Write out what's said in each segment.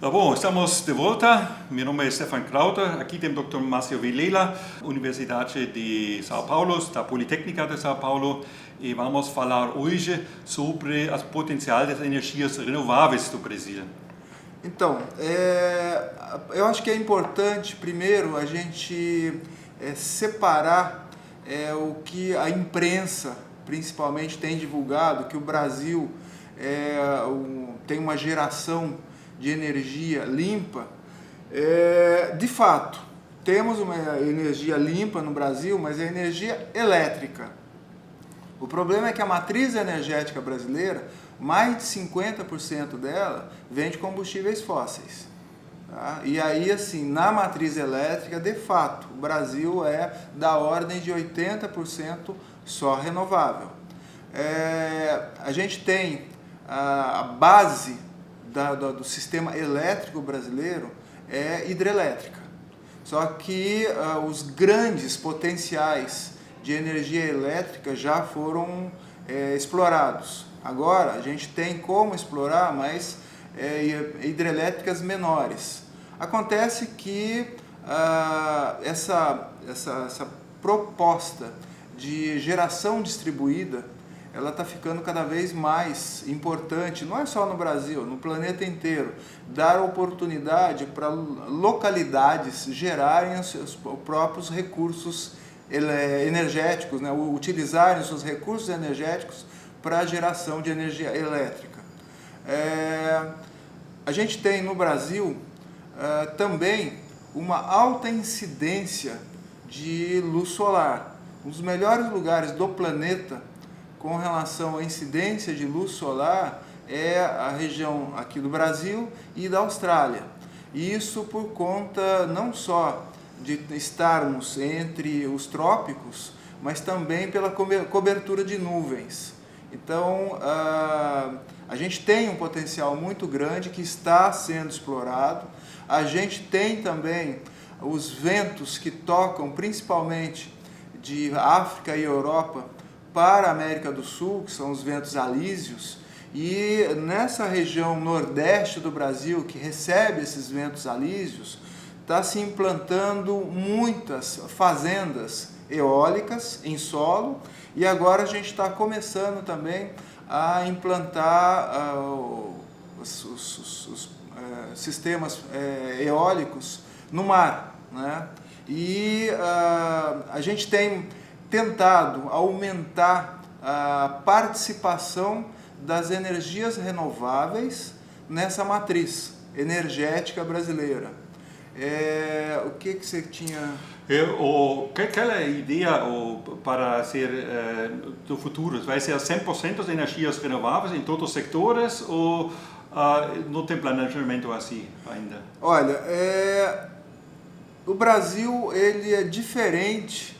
Tá bom, estamos de volta. Meu nome é Stefan Krauter, aqui tem o Dr. Márcio Vilela, Universidade de São Paulo, da Politécnica de São Paulo, e vamos falar hoje sobre o potencial das energias renováveis do Brasil. Então, eu acho que é importante, primeiro, a gente separar o que a imprensa, principalmente, tem divulgado, que o Brasil tem uma geração de energia limpa. De fato, temos uma energia limpa no Brasil, mas é energia elétrica. O problema é que a matriz energética brasileira, mais de 50% dela vem de combustíveis fósseis. Tá? E aí, assim, na matriz elétrica, de fato, o Brasil é da ordem de 80% só renovável. A gente tem a base do sistema elétrico brasileiro é hidrelétrica. Só que os grandes potenciais de energia elétrica já foram explorados. Agora a gente tem como explorar, mas hidrelétricas menores. Acontece que essa proposta de geração distribuída, ela está ficando cada vez mais importante, não é só no Brasil, no planeta inteiro, dar oportunidade para localidades gerarem os seus próprios recursos energéticos, né? Utilizarem os seus recursos energéticos para a geração de energia elétrica. A gente tem no Brasil também uma alta incidência de luz solar. Um dos melhores lugares do planeta com relação à incidência de luz solar é a região aqui do Brasil e da Austrália. Isso por conta não só de estarmos entre os trópicos, mas também pela cobertura de nuvens. Então, a gente tem um potencial muito grande que está sendo explorado. A gente tem também os ventos que tocam principalmente de África e Europa para a América do Sul, que são os ventos alísios, e nessa região nordeste do Brasil, que recebe esses ventos alísios, está se implantando muitas fazendas eólicas em solo, e agora a gente está começando também a implantar os sistemas eólicos no mar, né? E a gente tem tentado aumentar a participação das energias renováveis nessa matriz energética brasileira. O que você tinha... Aquela ideia para ser do futuro, vai ser 100% de energias renováveis em todos os sectores ou não tem planejamento assim ainda? Olha, o Brasil ele é diferente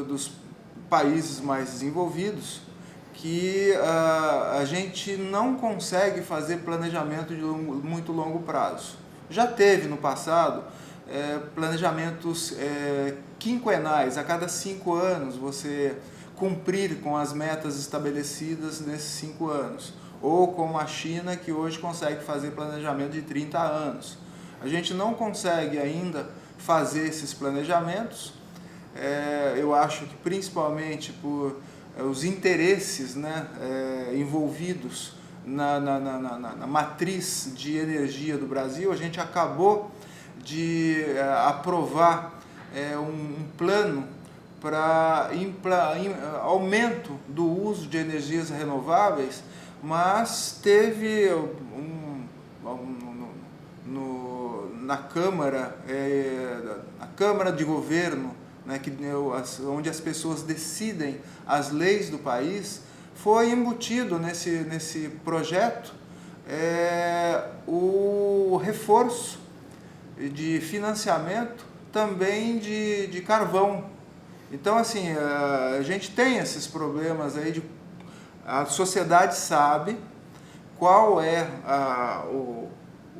dos países mais desenvolvidos, que a gente não consegue fazer planejamento de muito longo prazo. Já teve no passado planejamentos quinquenais, a cada 5 anos você cumprir com as metas estabelecidas nesses 5 anos, ou como a China, que hoje consegue fazer planejamento de 30 anos. A gente não consegue ainda fazer esses planejamentos. Eu acho que principalmente por os interesses, né, envolvidos na matriz de energia do Brasil. A gente acabou de aprovar um plano para aumento do uso de energias renováveis, mas teve na Câmara, a Câmara de Governo, né, onde as pessoas decidem as leis do país, foi embutido nesse projeto o reforço de financiamento também de carvão. Então, assim, a gente tem esses problemas aí, a sociedade sabe qual é o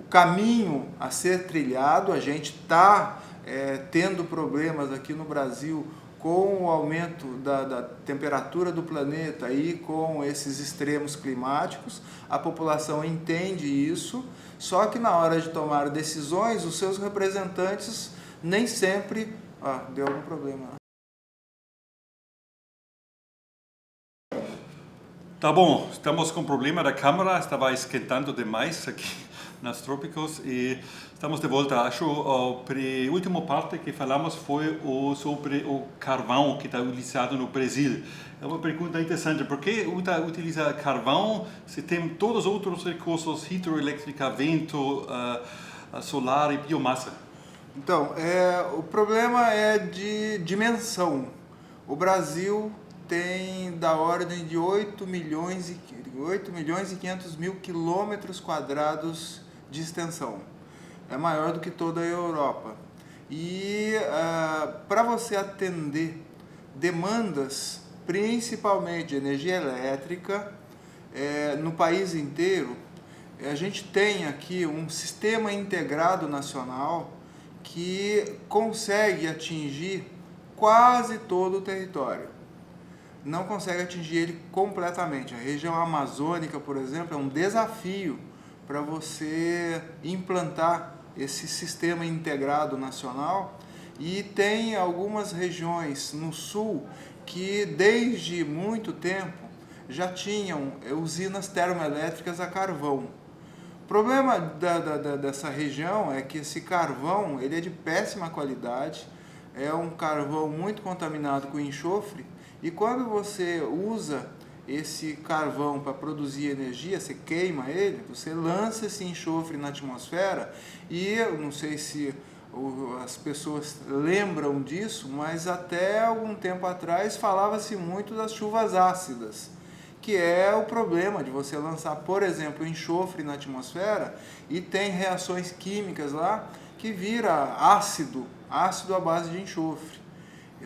caminho a ser trilhado. A gente está tendo problemas aqui no Brasil com o aumento da temperatura do planeta e com esses extremos climáticos. A população entende isso, Só que na hora de tomar decisões, os seus representantes nem sempre... deu algum problema. Tá bom, estamos com problema da câmera, estava esquentando demais aqui nas trópicos e estamos de volta. Acho que a última parte que falamos foi sobre o carvão que está utilizado no Brasil. É uma pergunta interessante, por que utiliza carvão se tem todos os outros recursos, hidroelétrica, vento, solar e biomassa? Então, o problema é de dimensão. O Brasil tem da ordem de 8 milhões e 500 mil quilômetros quadrados de extensão. É maior do que toda a Europa. E para você atender demandas, principalmente de energia elétrica, no país inteiro, a gente tem aqui um sistema integrado nacional que consegue atingir quase todo o território. Não consegue atingir ele completamente. A região amazônica, por exemplo, é um desafio para você implantar esse sistema integrado nacional, e tem algumas regiões no sul que desde muito tempo já tinham usinas termoelétricas a carvão. O problema dessa região é que esse carvão ele é de péssima qualidade, é um carvão muito contaminado com enxofre, e quando você usa esse carvão para produzir energia, você queima ele, você lança esse enxofre na atmosfera, e eu não sei se as pessoas lembram disso, mas até algum tempo atrás falava-se muito das chuvas ácidas, que é o problema de você lançar, por exemplo, enxofre na atmosfera e tem reações químicas lá que vira ácido à base de enxofre,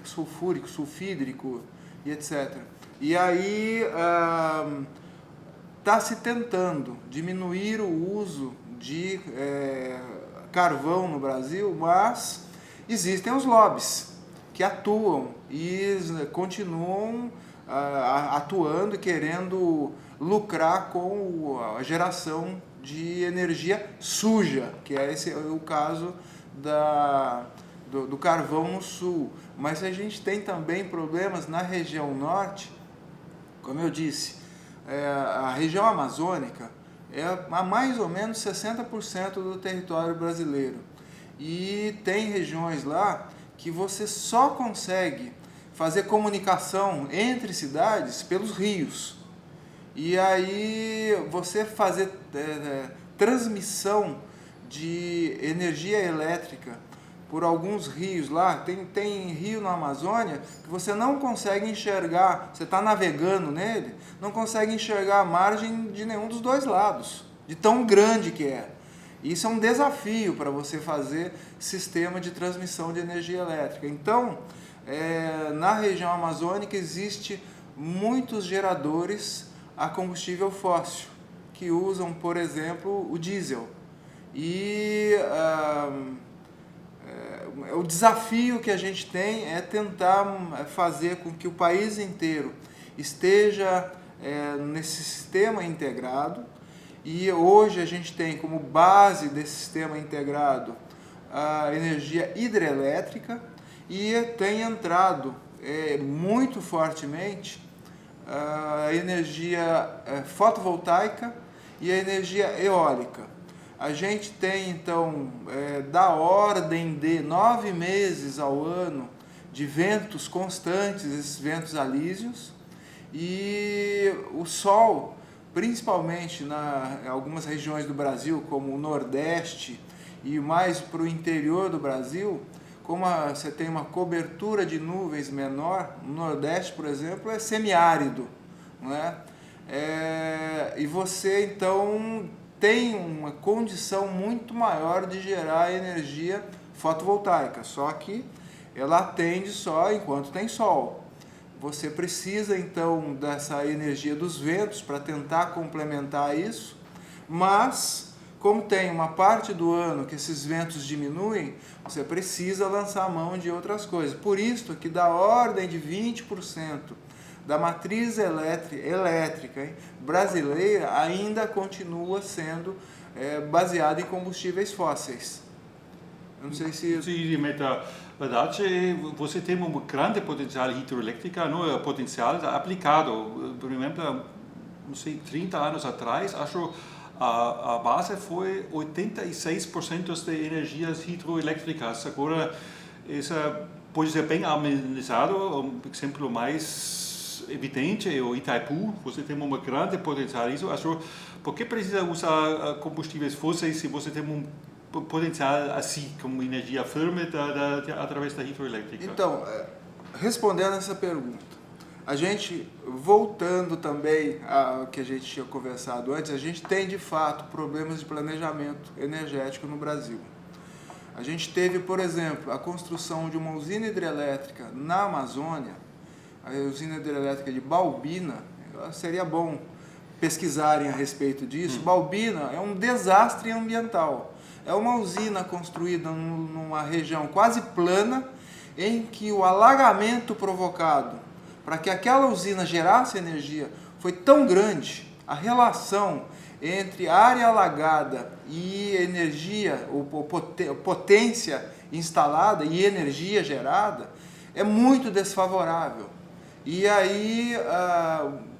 sulfúrico, sulfídrico e etc. E aí está se tentando diminuir o uso de carvão no Brasil, mas existem os lobbies que atuam e continuam atuando e querendo lucrar com a geração de energia suja, que é esse o caso do carvão no sul. Mas a gente tem também problemas na região norte, como eu disse, a região amazônica é a mais ou menos 60% do território brasileiro. E tem regiões lá que você só consegue fazer comunicação entre cidades pelos rios. E aí você fazer transmissão de energia elétrica por alguns rios lá, tem rio na Amazônia que você não consegue enxergar, você está navegando nele, não consegue enxergar a margem de nenhum dos dois lados, de tão grande que é. Isso é um desafio para você fazer sistema de transmissão de energia elétrica. Então, na região amazônica existe muitos geradores a combustível fóssil, que usam, por exemplo, o diesel. E o desafio que a gente tem é tentar fazer com que o país inteiro esteja nesse sistema integrado, e hoje a gente tem como base desse sistema integrado a energia hidrelétrica, e tem entrado muito fortemente a energia fotovoltaica e a energia eólica. A gente tem, então, da ordem de 9 meses ao ano de ventos constantes, esses ventos alísios, e o sol, principalmente em algumas regiões do Brasil, como o Nordeste e mais para o interior do Brasil, como você tem uma cobertura de nuvens menor, no Nordeste, por exemplo, é semiárido, não é? E você, então, tem uma condição muito maior de gerar energia fotovoltaica, só que ela atende só enquanto tem sol. Você precisa, então, dessa energia dos ventos para tentar complementar isso, mas, como tem uma parte do ano que esses ventos diminuem, você precisa lançar a mão de outras coisas. Por isso que da ordem de 20% da matriz elétrica brasileira ainda continua sendo baseada em combustíveis fósseis. Eu não sei se... Sim, mas a verdade é que você tem um grande potencial hidroelétrico, não é potencial aplicado. Por exemplo, não sei, 30 anos atrás, acho a base foi 86% das energias hidroelétricas. Agora, essa pode ser bem amenizado. Um exemplo mais evidente é o Itaipu. Você tem um grande potencial. Isso, acho, por que precisa usar combustíveis fósseis se você tem um potencial assim, como energia firme através da hidroelétrica? Então, respondendo essa pergunta, a gente, voltando também ao que a gente tinha conversado antes, a gente tem de fato problemas de planejamento energético no Brasil. A gente teve, por exemplo, a construção de uma usina hidrelétrica na Amazônia, a usina hidrelétrica de Balbina. Seria bom pesquisarem a respeito disso. Balbina é um desastre ambiental. É uma usina construída numa região quase plana, em que o alagamento provocado para que aquela usina gerasse energia foi tão grande, a relação entre área alagada e energia, ou potência instalada e energia gerada, é muito desfavorável. E aí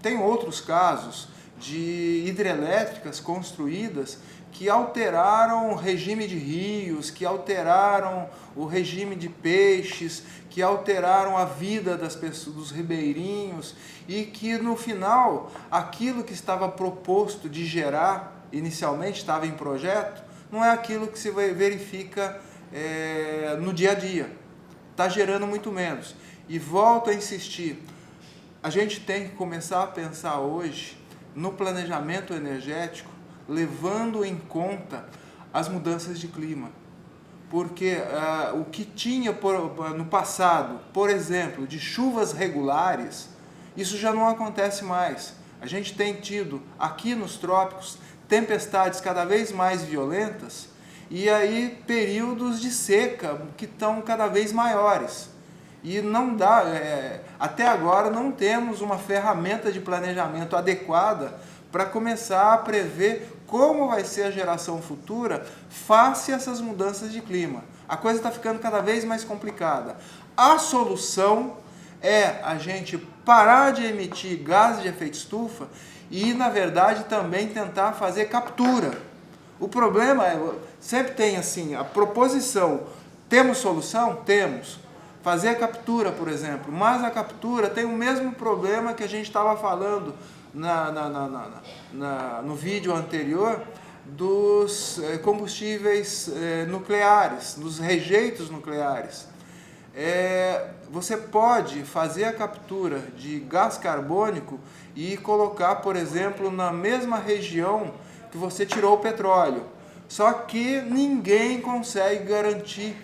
tem outros casos de hidrelétricas construídas que alteraram o regime de rios, que alteraram o regime de peixes, que alteraram a vida das pessoas, dos ribeirinhos, e que no final aquilo que estava proposto de gerar, inicialmente estava em projeto, não é aquilo que se verifica no dia a dia. Está gerando muito menos. E volto a insistir, a gente tem que começar a pensar hoje no planejamento energético, levando em conta as mudanças de clima. Porque o que tinha no passado, por exemplo, de chuvas regulares, isso já não acontece mais. A gente tem tido aqui nos trópicos tempestades cada vez mais violentas e aí períodos de seca que estão cada vez maiores. E não dá, até agora não temos uma ferramenta de planejamento adequada para começar a prever como vai ser a geração futura face a essas mudanças de clima. A coisa está ficando cada vez mais complicada. A solução é a gente parar de emitir gases de efeito estufa e, na verdade, também tentar fazer captura. O problema sempre tem assim, a proposição, temos solução? Temos. Fazer a captura, por exemplo, mas a captura tem o mesmo problema que a gente estava falando no vídeo anterior dos combustíveis nucleares, dos rejeitos nucleares. Você pode fazer a captura de gás carbônico e colocar, por exemplo, na mesma região que você tirou o petróleo. Só que ninguém consegue garantir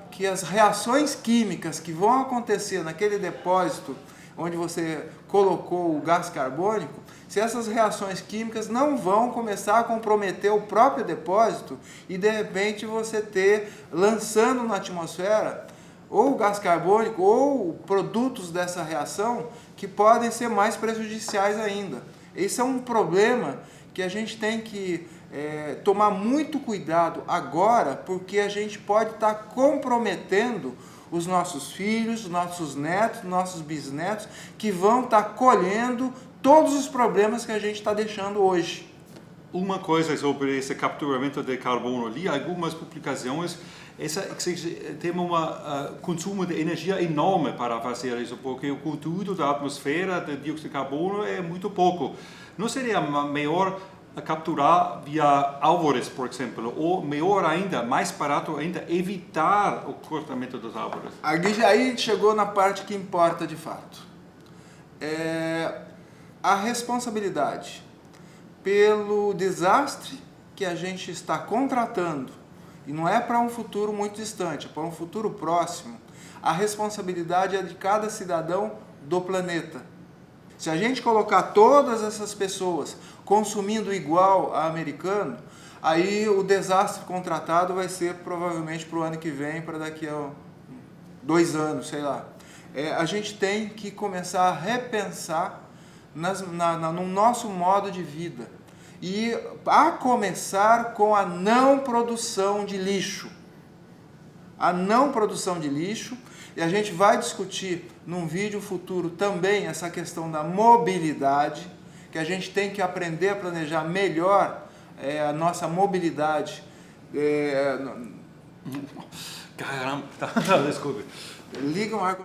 que as reações químicas que vão acontecer naquele depósito onde você colocou o gás carbônico, se essas reações químicas não vão começar a comprometer o próprio depósito e de repente você lançando na atmosfera ou gás carbônico ou produtos dessa reação que podem ser mais prejudiciais ainda. Esse é um problema que a gente tem que tomar muito cuidado agora, porque a gente pode estar comprometendo os nossos filhos, nossos netos, nossos bisnetos, que vão estar colhendo todos os problemas que a gente está deixando hoje. Uma coisa sobre esse capturamento de carbono, li algumas publicações, tem um consumo de energia enorme para fazer isso, porque o conteúdo da atmosfera de dióxido de carbono é muito pouco. Não seria melhor capturar via árvores, por exemplo, ou melhor ainda, mais barato ainda, evitar o cortamento das árvores? Aí a gente chegou na parte que importa de fato. A responsabilidade pelo desastre que a gente está contratando, e não é para um futuro muito distante, é para um futuro próximo, a responsabilidade é de cada cidadão do planeta. Se a gente colocar todas essas pessoas consumindo igual a americano, aí o desastre contratado vai ser provavelmente para o ano que vem, para daqui a 2 anos, sei lá. A gente tem que começar a repensar no nosso modo de vida. e a começar com a não produção de lixo. A não produção de lixo, e a gente vai discutir num vídeo futuro também essa questão da mobilidade, que a gente tem que aprender a planejar melhor a nossa mobilidade. Caramba, desculpe. Liga um ar